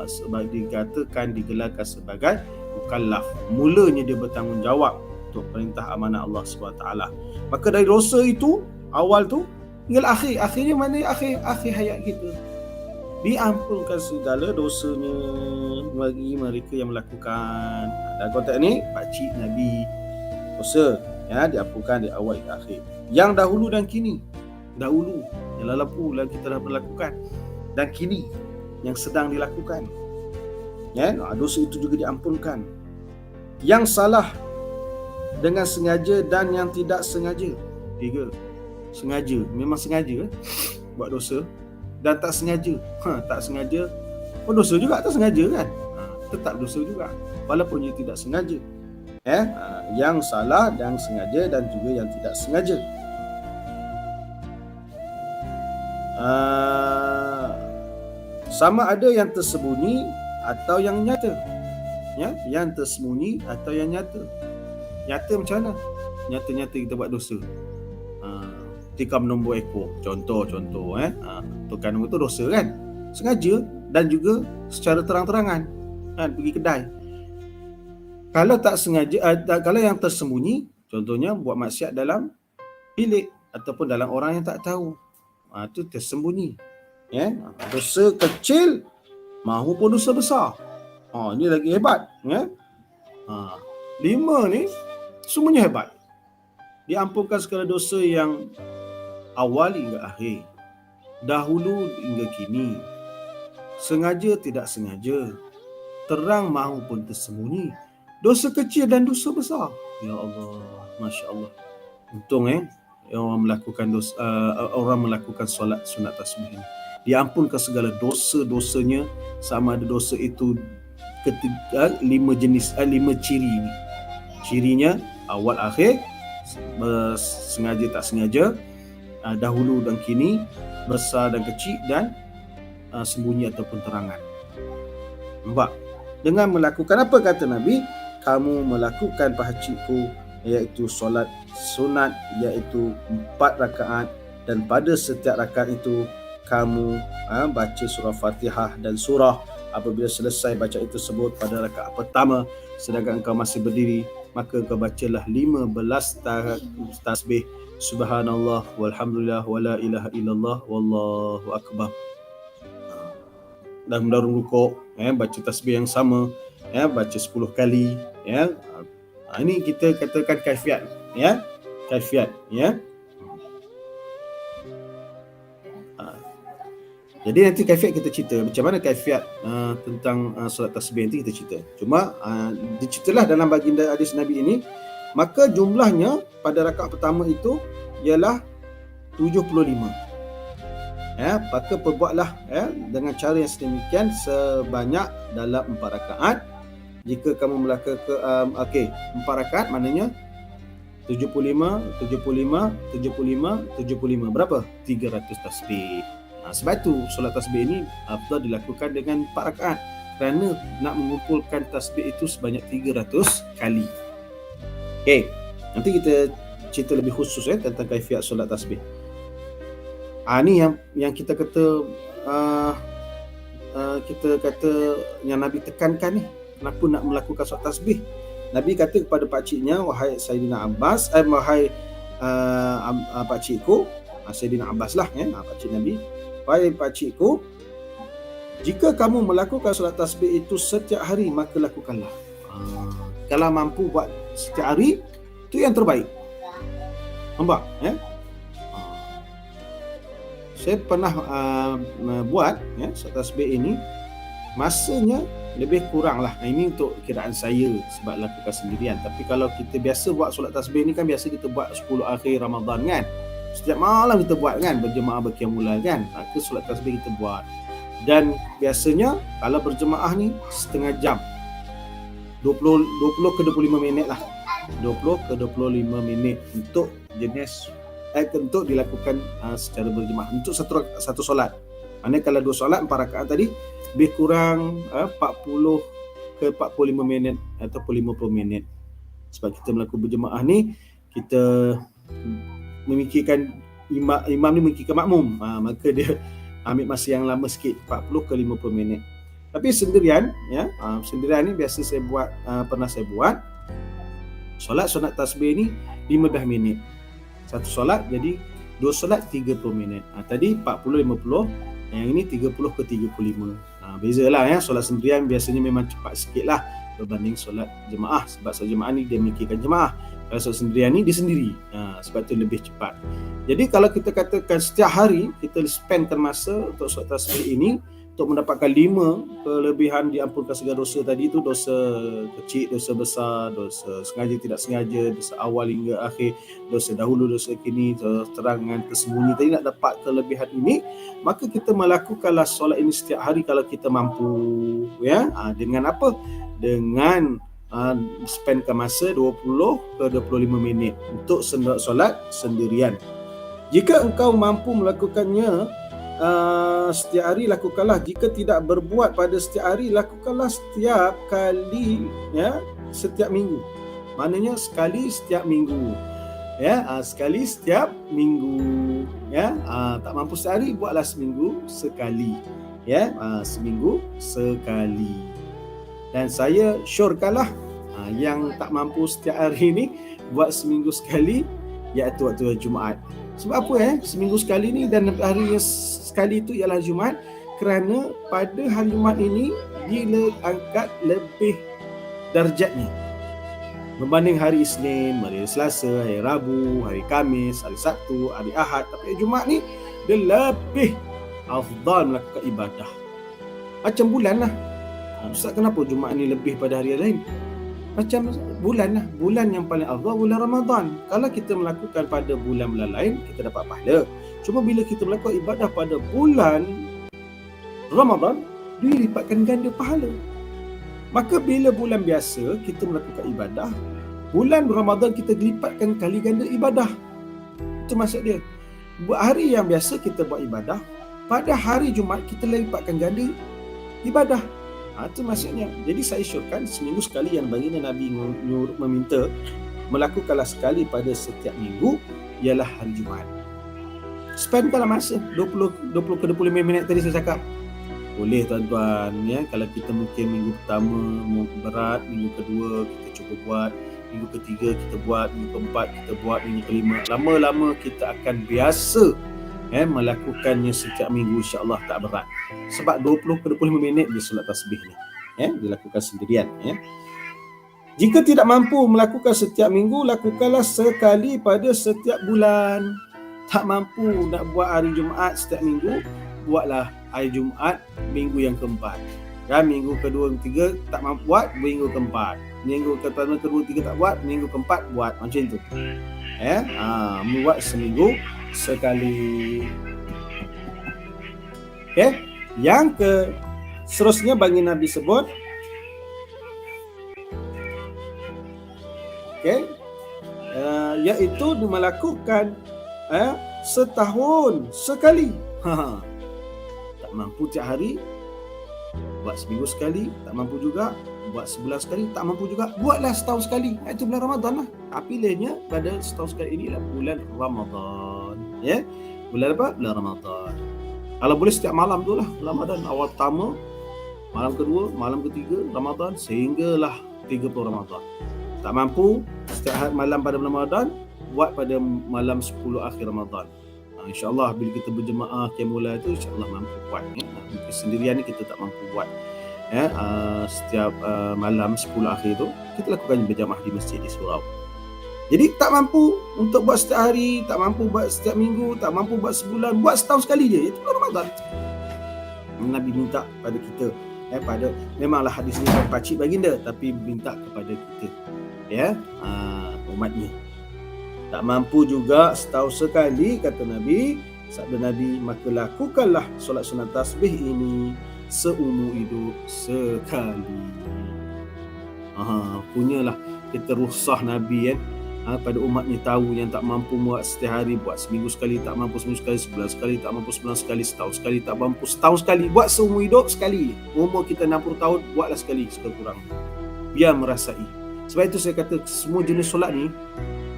Speaker 1: sebab dikatakan digelarkan sebagai mukallaf. Mulanya dia bertanggungjawab untuk perintah amanah Allah SWT. Maka dari dosa itu, awal tu hingga akhirnya mana akhir hayat kita, diampunkan segala dosanya bagi mereka yang melakukan. Dan konteks ni pakcik Nabi, dosa diampunkan di awal hingga akhir. Yang dahulu dan kini, dahulu yang lalu kita dah berlakukan, dan kini yang sedang dilakukan, dosa itu juga diampunkan. Yang salah dengan sengaja dan yang tidak sengaja. 3. Sengaja, memang sengaja buat dosa, dan tak sengaja. Tak sengaja pun dosa juga, tak sengaja kan? Tetap dosa juga walaupun dia tidak sengaja. Yang salah dan sengaja dan juga yang tidak sengaja. Sama ada yang tersembunyi atau yang nyata. Yang tersembunyi atau yang nyata. Nyata macam mana? Nyata-nyata kita buat dosa. Tikam nombor ekor, contoh. Tukar nombor tu dosa kan? Sengaja dan juga secara terang-terangan, kan? Pergi kedai. Kalau tak sengaja, kalau yang tersembunyi, contohnya buat maksiat dalam bilik ataupun dalam orang yang tak tahu, itu tersembunyi. Dosa kecil maupun dosa besar. Ini lagi hebat. 5 ni semuanya hebat. Diampunkan segala dosa yang awal hingga akhir, dahulu hingga kini, sengaja tidak sengaja, terang maupun tersembunyi, dosa kecil dan dosa besar. Ya Allah, Masya Allah. Untung orang melakukan solat sunat tasbih ini diampunkan segala dosa-dosanya, sama ada dosa itu ketiga 5 jenis 5 ciri ini. Cirinya awal akhir, sengaja tak sengaja, dahulu dan kini, besar dan kecil, dan sembunyi ataupun terangan. Nampak? Dengan melakukan apa kata Nabi? Kamu melakukan pakcikku, iaitu solat sunat, iaitu 4 rakaat, dan pada setiap rakaat itu kamu baca surah Fatihah dan surah. Apabila selesai baca itu tersebut pada rakaat pertama, sedangkan engkau masih berdiri, maka engkau bacalah 15 tasbih, subhanallah walhamdulillah wala ilaha illallah wallahu akbar. Dan mendarung rukuk, baca tasbih yang sama, baca 10 kali. Ini kita katakan kaifiat, kaifiat. Jadi nanti kaifiat kita cerita macam mana kaifiat tentang solat tasbih nanti kita cerita. Cuma diceritalah dalam baginda hadis Nabi ini, maka jumlahnya pada rakaat pertama itu ialah 75. Maka perbuatlah dengan cara yang sedemikian sebanyak dalam 4 rakaat. Jika kamu melakukan 4 rakaat maknanya 75, 75. Berapa? 300 tasbih. Sebab tu solat tasbih ini afdal dilakukan dengan 4 rakaat kerana nak mengumpulkan tasbih itu sebanyak 300 kali. Okey, nanti kita cerita lebih khusus tentang kaifiat solat tasbih. Ni yang kita kata yang Nabi tekankan ni, kenapa nak melakukan solat tasbih. Nabi kata kepada pakciknya, wahai Sayyidina Abbas, wahai pakcikku, Sayyidina Abbas lah, pakcik Nabi, wahai pakcikku, jika kamu melakukan solat tasbih itu setiap hari, maka lakukanlah. Kalau mampu buat setiap hari, itu yang terbaik. Nampak? Saya pernah buat solat tasbih ini, masanya lebih kurang lah. Ini untuk kiraan saya sebab lakukan sendirian. Tapi kalau kita biasa buat solat tasbih ni kan biasa kita buat 10 akhir Ramadan kan. Setiap malam kita buat kan, berjemaah berqiyamul kan. Maka solat tasbih kita buat. Dan biasanya kalau berjemaah ni setengah jam. 20 ke 25 minit lah. 20 ke 25 minit untuk jenis untuk dilakukan secara berjemaah. Untuk satu solat. Maksudnya kalau 2 solat 4 rakaat tadi lebih kurang 40 ke 45 minit ataupun 50 minit. Sebab kita melakukan berjemaah ni, kita memikirkan imam ni memikirkan makmum. Maka dia ambil masa yang lama sikit, 40 ke 50 minit. Tapi sendirian, sendirian ni biasa saya buat, pernah saya buat solat tasbih ni 15 minit. Satu solat jadi 2 solat 30 minit. Tadi 40-50, yang ini 30 ke 35. Bezalah solat sendirian biasanya memang cepat sikit lah berbanding solat jemaah. Sebab solat jemaah ni dia mikirkan jemaah. Kalau solat sendirian ni dia sendiri. Sebab tu lebih cepat. Jadi kalau kita katakan setiap hari kita spendkan masa untuk solat tasbih ini untuk mendapatkan 5 kelebihan diampunkan segala dosa tadi, itu dosa kecil, dosa besar, dosa sengaja tidak sengaja, dosa awal hingga akhir, dosa dahulu, dosa kini, terangan tersembunyi tadi, nak dapat kelebihan ini, maka kita melakukanlah solat ini setiap hari kalau kita mampu. Dengan apa? Dengan spendkan masa 20 ke 25 minit untuk solat sendirian. Jika engkau mampu melakukannya setiap hari, lakukanlah. Jika tidak berbuat pada setiap hari, lakukanlah setiap kali, setiap minggu. Maknanya sekali setiap minggu. Sekali setiap minggu. Tak mampu sehari, buatlah seminggu sekali. Seminggu sekali. Dan saya syorkanlah yang tak mampu setiap hari ni buat seminggu sekali, iaitu waktu Jumaat. Sebab apa seminggu sekali ni dan hari sekali itu ialah Jumaat, kerana pada hari Jumaat ini dia angkat lebih darjatnya berbanding hari Isnin, hari Selasa, hari Rabu, hari Khamis, hari Sabtu, hari Ahad. Tapi Jumaat ni dia lebih afdal melakukan ibadah. Macam bulan lah. Ustaz, kenapa Jumaat ni lebih pada hari lain? Macam bulan lah. Bulan yang paling afdal bulan Ramadan. Kalau kita melakukan pada bulan-bulan lain, kita dapat pahala. Cuma bila kita melakukan ibadah pada bulan Ramadan, dilipatkan ganda pahala. Maka bila bulan biasa kita melakukan ibadah, bulan Ramadan kita dilipatkan kali ganda ibadah. Itu maksud dia. Buat hari yang biasa kita buat ibadah, pada hari Jumaat kita lipatkan ganda ibadah. Itu maksudnya. Jadi saya syorkan seminggu sekali yang baginda Nabi meminta melakukanlah sekali pada setiap minggu, ialah hari Jumaat. Spendkanlah masa 20 ke 25 minit tadi saya cakap. Boleh tuan-tuan, kalau kita mungkin minggu pertama berat, minggu kedua kita cuba buat, minggu ketiga kita buat, minggu keempat kita buat, minggu kelima. Lama-lama kita akan biasa melakukannya setiap minggu, insya-Allah tak berat. Sebab 20 ke 25 minit dia solat tasbih ni, dilakukan sendirian. Jika tidak mampu melakukan setiap minggu, lakukanlah sekali pada setiap bulan. Tak mampu nak buat hari Jumaat setiap minggu, buatlah hari Jumaat minggu yang keempat. Dan minggu kedua, ketiga tak mampu buat, minggu keempat. minggu pertama, kedua, tiga tak buat, minggu keempat buat, macam tu. Buat seminggu sekali. Yang seterusnya bagi Nabi sebut, iaitu melakukan setahun sekali. Tak mampu tiap hari, buat seminggu sekali. Tak mampu juga, buat sebulan sekali. Tak mampu juga, buatlah setahun sekali. Itu bulan Ramadan lah. Pilihnya pada setahun sekali ini lah bulan Ramadan. Bulan apa? Bulan Ramadan. Kalau boleh setiap malam tu lah Ramadan. Awal pertama, malam kedua, malam ketiga Ramadan, sehinggalah 30 Ramadan. Tak mampu setiap malam pada bulan Ramadan, buat pada malam 10 akhir Ramadan. InsyaAllah bila kita berjemaah Qiyamul Lail tu, insyaAllah mampu buat. Sendirian ni kita tak mampu buat. Setiap malam 10 akhir tu kita lakukan berjamaah di masjid di surau. Jadi tak mampu untuk buat setiap hari, tak mampu buat setiap minggu, tak mampu buat sebulan, buat setahun sekali je. Itu Ramadan. Nabi minta pada kita, memanglah hadis ni pakcik baginda, tapi minta kepada kita, umatnya. Tak mampu juga setahun sekali, kata Nabi, sabda Nabi, maka lakukanlah solat sunat tasbih ini seumur hidup sekali. Punyalah kita rusah Nabi pada umatnya tahu yang tak mampu buat setiap hari, buat seminggu sekali, tak mampu seminggu sekali, sebulan sekali, tak mampu sebulan sekali, setahun sekali, tak mampu setahun sekali, buat seumur hidup sekali. Umur kita 60 tahun, buatlah sekali sekurang. Biar merasai. Sebab itu saya kata semua jenis solat ni,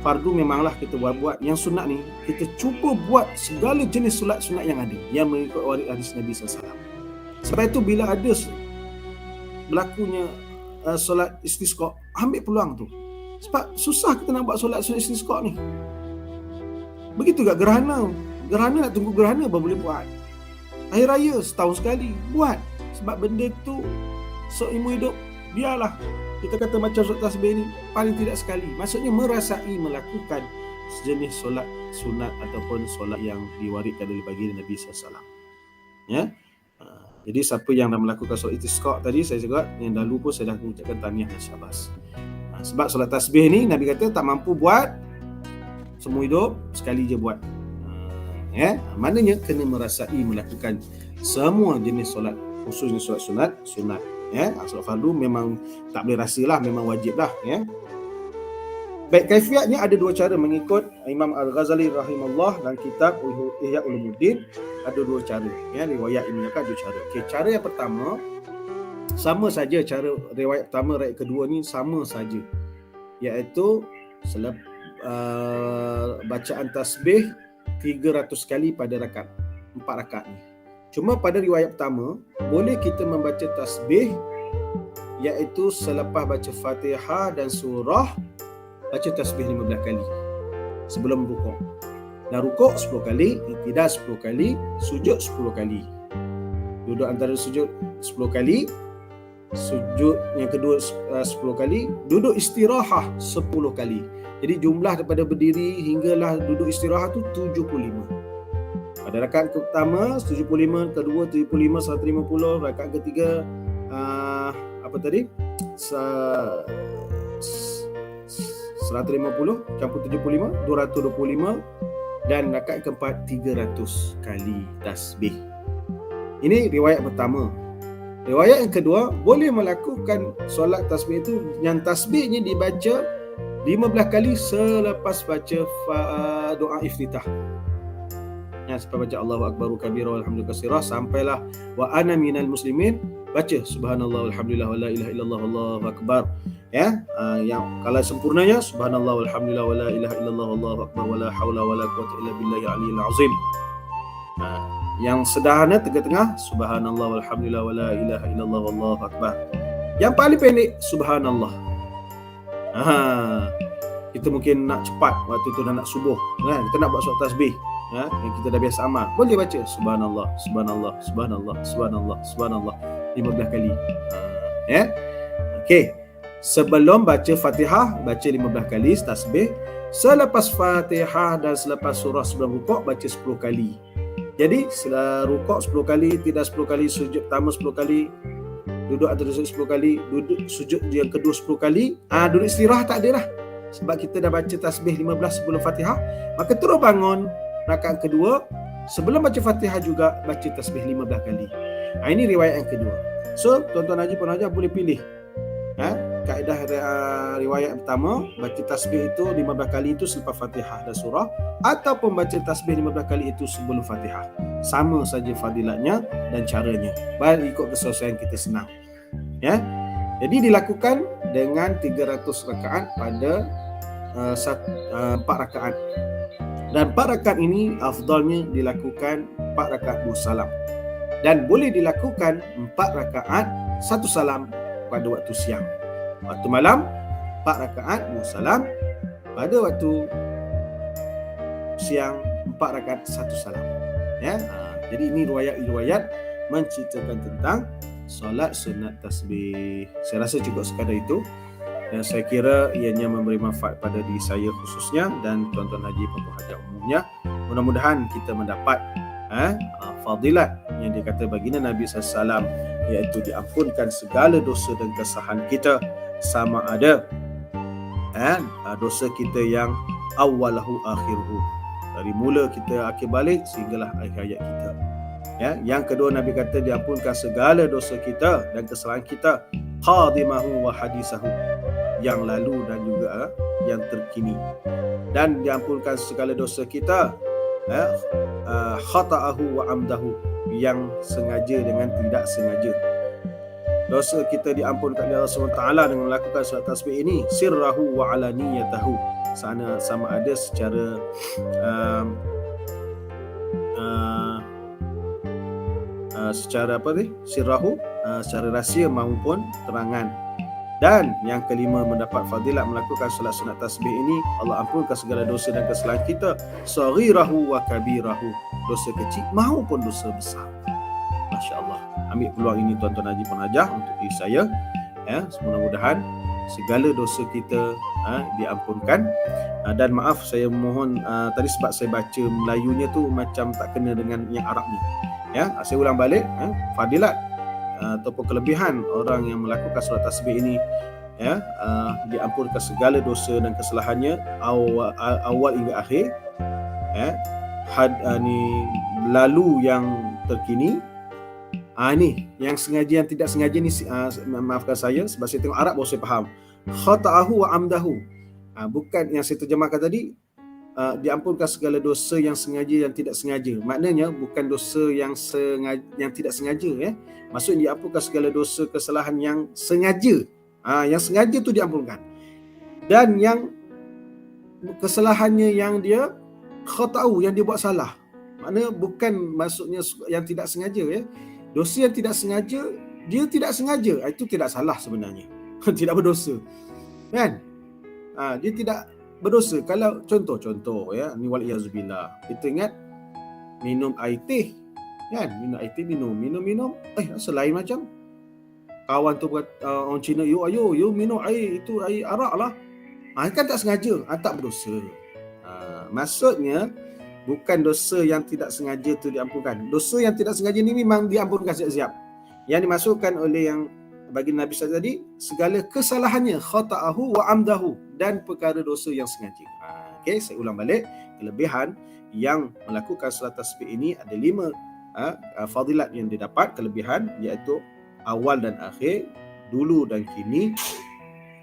Speaker 1: fardu memanglah kita buat. Yang sunat ni, kita cuba buat segala jenis solat-sunat yang ada, yang mengikut hadis Nabi SAW. Sebab itu bila ada berlakunya solat istisqa, ambil peluang tu. Sebab susah kita nak buat solat sunat istisqa ni. Begitu juga gerhana. Gerhana nak tunggu gerhana baru boleh buat. Hari raya setahun sekali buat. Sebab benda tu seumur hidup, biarlah. Kita kata macam solat tasbih ni, paling tidak sekali. Maksudnya merasai melakukan sejenis solat sunat ataupun solat yang diwariskan dari baginda Nabi SAW. Jadi siapa yang dah melakukan solat istisqa tadi, saya juga yang dahulu pun saya dah mengucapkan tahniah dan syabas. Sebab solat tasbih ni Nabi kata tak mampu buat semua hidup, sekali je buat. Maknanya kena merasai melakukan semua jenis solat, khususnya solat sunat. Solat fardu memang tak boleh rasalah, memang wajib lah. Baik, kaifiatnya ada dua cara mengikut Imam Al-Ghazali rahimahullah dalam kitab Ihya Ulumuddin. Ada dua cara. Riwayat ini ada dua cara. Cara yang pertama, sama saja cara riwayat pertama, riwayat kedua ni sama saja, iaitu bacaan tasbih 300 kali pada rakaat 4 rakaat ni. Cuma pada riwayat pertama boleh kita membaca tasbih, iaitu selepas baca Fatihah dan surah, baca tasbih 15 kali sebelum rukuk. Dan rukuk 10 kali, iktidal 10 kali, sujud 10 kali. Duduk antara sujud 10 kali, sujud yang kedua 10 kali, duduk istirahat 10 kali. Jadi jumlah daripada berdiri hinggalah duduk istirahat tu 75. Pada rakaat pertama 75, kedua 75, 150, rakaat ketiga 150 campur 75, 225, dan rakaat keempat 300 kali tasbih. Ini riwayat pertama. Riwayat yang kedua, boleh melakukan solat tasbih itu yang tasbihnya dibaca 15 kali selepas baca doa iftitah. Sampai baca Allahu Akbar kabira walhamdulillah katsira, sampailah wa ana minal muslimin, baca subhanallah walhamdulillah wala ilaha illallah wallahu akbar. Yang kalau sempurnanya subhanallah walhamdulillah wala ilaha illallah wallahu akbar wala haula wala quwwata illa billahi aliyil azim. Yang sederhana tengah-tengah subhanallah walhamdulillah wala ilaha illallah wallahu akbar. Yang paling pendek subhanallah. Kita mungkin nak cepat waktu tu nak subuh, kita nak buat solat tasbih, yang kita dah biasa amal, boleh baca subhanallah subhanallah subhanallah subhanallah subhanallah 15 kali. Okey, sebelum baca Fatihah baca 15 kali tasbih, selepas Fatihah dan selepas surah sebelum rukuk baca 10 kali. Jadi rukuk 10 kali, tidak 10 kali, sujud pertama 10 kali, duduk atau sujud 10 kali, duduk sujud yang kedua 10 kali, duduk istirahat tak ada dah. Sebab kita dah baca tasbih 15 sebelum Fatihah, maka terus bangun rakaat kedua, sebelum baca Fatihah juga baca tasbih 15 kali. Ini riwayat yang kedua. So, tuan-tuan haji, puan haji boleh pilih. Kaedah riwayat pertama, baca tasbih itu 15 kali itu selepas Fatihah dan surah, ataupun baca tasbih 15 kali itu sebelum Fatihah. Sama saja fadilatnya dan caranya. Baik, ikut kesesuaian kita senang. Ya. Jadi dilakukan dengan 300 rakaat pada 4 rakaat. Dan 4 rakaat ini afdalnya dilakukan 4 rakaat 2 salam. Dan boleh dilakukan 4 rakaat 1 salam pada waktu siang. Waktu malam 4 rakaat 2 salam. Pada waktu siang 4 rakaat 1 salam. Ya. Jadi ini riwayat-riwayat menceritakan tentang solat sunat tasbih. Saya rasa cukup sekadar itu. Dan saya kira ianya memberi manfaat pada diri saya khususnya dan tuan-tuan haji dan puan haji umumnya. Mudah-mudahan kita mendapat fadilat yang dikata baginda Nabi SAW, iaitu diampunkan segala dosa dan kesalahan kita, sama ada dosa kita yang awalahu akhiruhu, dari mula kita akhir balik sehinggalah akhir hayat kita. Yang kedua, Nabi kata diampunkan segala dosa kita dan kesalahan kita, qadimahu wa hadisahu, yang lalu dan juga yang terkini, dan diampunkan segala dosa kita, khata'ahu wa amdahu, yang sengaja dengan tidak sengaja. Dosa kita diampunkan oleh Allah SWT dengan melakukan solat tasbih ini, sirrahu wa alaniyatahu, sama ada secara sirrahu, secara rahsia maupun terangan. Dan yang kelima, mendapat fadilat melakukan solat sunat tasbih ini, Allah ampunkan segala dosa dan kesalahan kita, saghirahu wa kabirahu, dosa kecil maupun dosa besar. Masya Allah. Ambil peluang ini tuan-tuan haji puan hajah untuk diri saya. Mudah-mudahan segala dosa kita diampunkan. Dan maaf, saya mohon tadi sebab saya baca Melayunya tu macam tak kena dengan yang Arabnya. Saya ulang balik. Fadilat ataupun kelebihan orang yang melakukan solat tasbih ini, diampunkan segala dosa dan kesalahannya awal hingga akhir, lalu yang terkini. Ini yang sengaja, yang tidak sengaja ni, maafkan saya sebab saya tengok Arab baru saya faham. Khata'ahu wa amdahu, bukan yang saya terjemahkan tadi, diampunkan segala dosa yang sengaja yang tidak sengaja. Maknanya bukan dosa yang tidak sengaja. Maksudnya diampunkan segala dosa kesalahan yang sengaja. Yang sengaja tu diampunkan. Dan yang kesalahannya yang dia khata'u, yang dia buat salah. Maknanya bukan maksudnya yang tidak sengaja. Dosa yang tidak sengaja, dia tidak sengaja, itu tidak salah sebenarnya. Tidak berdosa. Kan? Dia tidak berdosa. Kalau contoh ni waliyazubillah, kita ingat minum air teh, kan, minum air teh, minum rasa lain macam. Kawan tu orang Cina, you minum air itu air arak lah, kan tak sengaja, tak berdosa. Maksudnya bukan dosa yang tidak sengaja tu diampunkan. Dosa yang tidak sengaja ni memang diampunkan siap-siap. Yang dimasukkan oleh yang bagi Nabi SAW tadi, segala kesalahannya, khata'ahu wa amdahu, dan perkara dosa yang sengaja. Saya ulang balik. Kelebihan yang melakukan solat tasbih ini ada 5 fadilat yang didapat. Kelebihan iaitu awal dan akhir, dulu dan kini,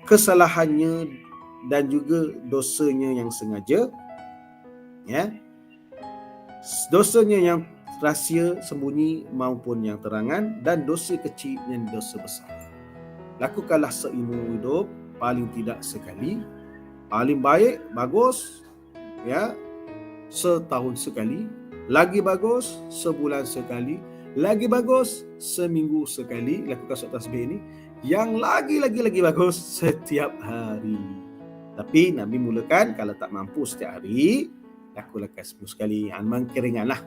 Speaker 1: kesalahannya dan juga dosanya yang sengaja, dosanya yang rahsia sembunyi maupun yang terangan, dan dosa kecil dan dosa besar. Lakukanlah seumur hidup, paling tidak sekali, paling baik bagus setahun sekali, lagi bagus sebulan sekali, lagi bagus seminggu sekali. Lakukan solat tasbih ini. Yang lagi bagus setiap hari. Tapi Nabi mulakan kalau tak mampu setiap hari, lakukan 10 sekali. Memang keringanlah.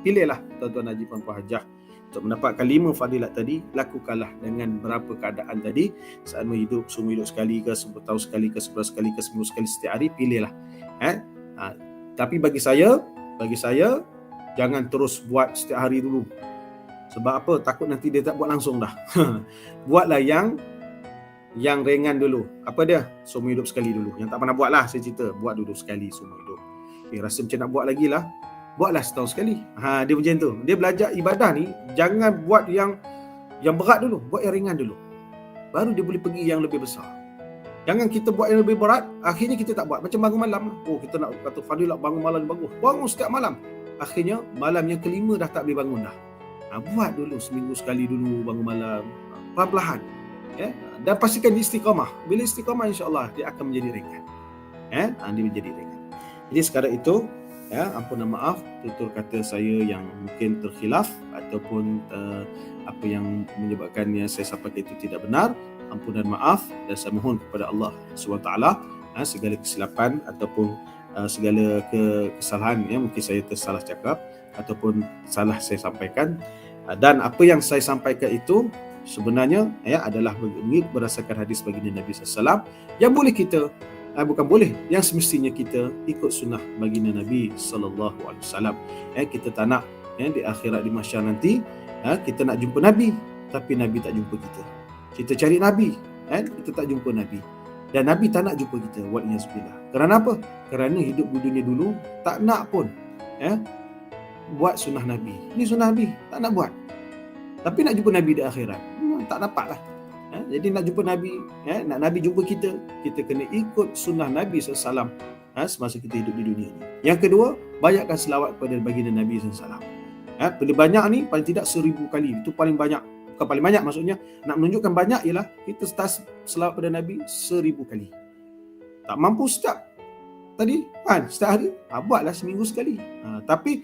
Speaker 1: Pilihlah tuan-tuan haji puan hajah untuk mendapatkan 5 fadilat tadi. Lakukanlah dengan berapa keadaan tadi, saat hidup, seumur hidup sekali ke, 10 tahun sekali ke, 11 sekali ke, 10 sekali setiap hari. Pilihlah. Tapi bagi saya jangan terus buat setiap hari dulu. Sebab apa? Takut nanti dia tak buat langsung dah. Buatlah yang ringan dulu. Apa dia? Seumur hidup sekali dulu. Yang tak pernah buat lah, saya cerita. Buat dulu sekali seumur hidup. Rasa macam nak buat lagi lah. Buatlah setahun sekali. Dia macam tu. Dia belajar ibadah ni, jangan buat yang berat dulu. Buat yang ringan dulu. Baru dia boleh pergi yang lebih besar. Jangan kita buat yang lebih berat, akhirnya kita tak buat. Macam bangun malam. Kita nak kata Fadilah bangun malam bagus. Bangun setiap malam. Akhirnya malam yang kelima dah tak boleh bangun dah. Buat dulu seminggu sekali dulu bangun malam. Perlahan-lahan. Dan pastikan istiqamah. Bila istiqamah, insya-Allah dia akan menjadi ringan. Dia menjadi ringan. Jadi sekarang itu, ampunan maaf tutur kata saya yang mungkin terkhilaf ataupun apa yang menyebabkannya saya sampaikan itu tidak benar. Ampunan maaf dan saya mohon kepada Allah SWT segala kesilapan ataupun segala kesalahan yang mungkin saya tersalah cakap ataupun salah saya sampaikan. Dan apa yang saya sampaikan itu sebenarnya adalah berdasarkan hadis baginda Nabi SAW yang boleh kita bukan boleh, yang semestinya kita ikut sunnah baginda Nabi SAW. Kita tak nak di akhirat, di mahsyar nanti kita nak jumpa Nabi tapi Nabi tak jumpa kita. Kita cari Nabi, kita tak jumpa Nabi, dan Nabi tak nak jumpa kita. Wa'iyazbillah. Kerana apa? Kerana hidup di dunia dulu tak nak pun buat sunnah Nabi. Ini sunnah Nabi, tak nak buat. Tapi nak jumpa Nabi di akhirat, tak dapat lah. Jadi nak jumpa Nabi, nak Nabi jumpa kita, kita kena ikut sunnah Nabi SAW semasa kita hidup di dunia ni. Yang kedua, banyakkan selawat kepada baginda Nabi SAW. Paling banyak ni, paling tidak 1000 kali. Itu paling banyak. Bukan paling banyak, maksudnya nak menunjukkan banyak ialah kita start selawat pada Nabi 1000 kali. Tak mampu setiap tadi setiap hari, buatlah seminggu sekali. Tapi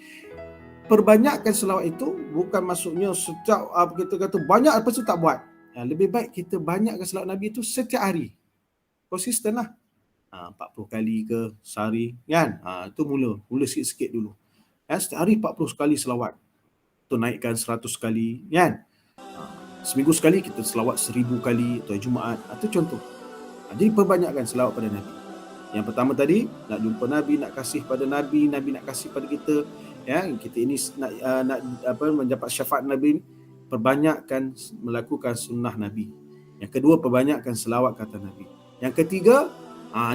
Speaker 1: perbanyakkan selawat itu bukan maksudnya setiap kita kata banyak lepas tu tak buat. Lebih baik kita banyakkan selawat Nabi itu setiap hari. Konsisten lah. 40 kali ke sehari kan. Itu mula sikit-sikit dulu. Setiap hari 40 kali selawat. Tu naikkan 100 kali kan. Seminggu sekali kita selawat 1000 kali atau Jumaat. Itu contoh. Jadi perbanyakkan selawat pada Nabi. Yang pertama tadi, nak jumpa Nabi, nak kasih pada Nabi, Nabi nak kasih pada kita. Kita ini nak mendapat syafaat Nabi, perbanyakkan melakukan sunnah Nabi. Yang kedua, perbanyakkan selawat kata Nabi. Yang ketiga,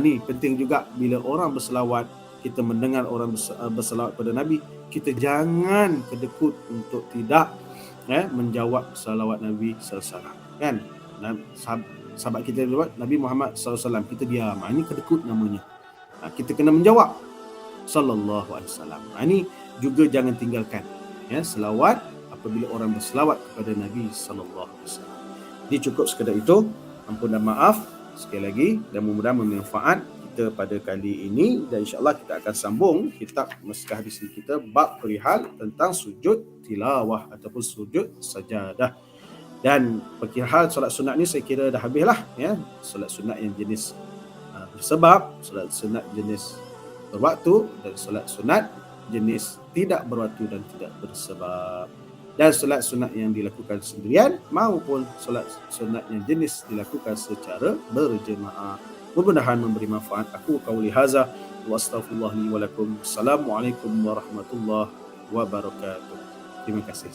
Speaker 1: ni penting juga, bila orang berselawat, kita mendengar orang berselawat pada Nabi, kita jangan kedekut untuk tidak menjawab salawat Nabi SAW. Kan? Sahabat kita Nabi Muhammad SAW, kita diam. Ini kedekut namanya. Kita kena menjawab sallallahu alaihi wasallam. Ini juga jangan tinggalkan selawat apabila orang berselawat kepada Nabi sallallahu alaihi wasallam. Jadi cukup sekadar itu. Ampun dan maaf sekali lagi, dan mudah-mudahan bermanfaat kita pada kali ini, dan insya-Allah kita akan sambung kitab naskah hadis kita bab perihal tentang sujud tilawah ataupun sujud sajadah. Dan perihal solat sunat ni saya kira dah habislah solat sunat yang jenis bersebab, solat sunat jenis berwaktu, dan solat sunat jenis tidak berwaktu dan tidak bersebab, dan solat sunat yang dilakukan sendirian maupun solat sunat yang jenis dilakukan secara berjemaah. Mudah-mudahan memberi manfaat. Aku qauli hadza wa astaghfirullah li wa lakum. Assalamualaikum warahmatullahi wabarakatuh. Terima kasih.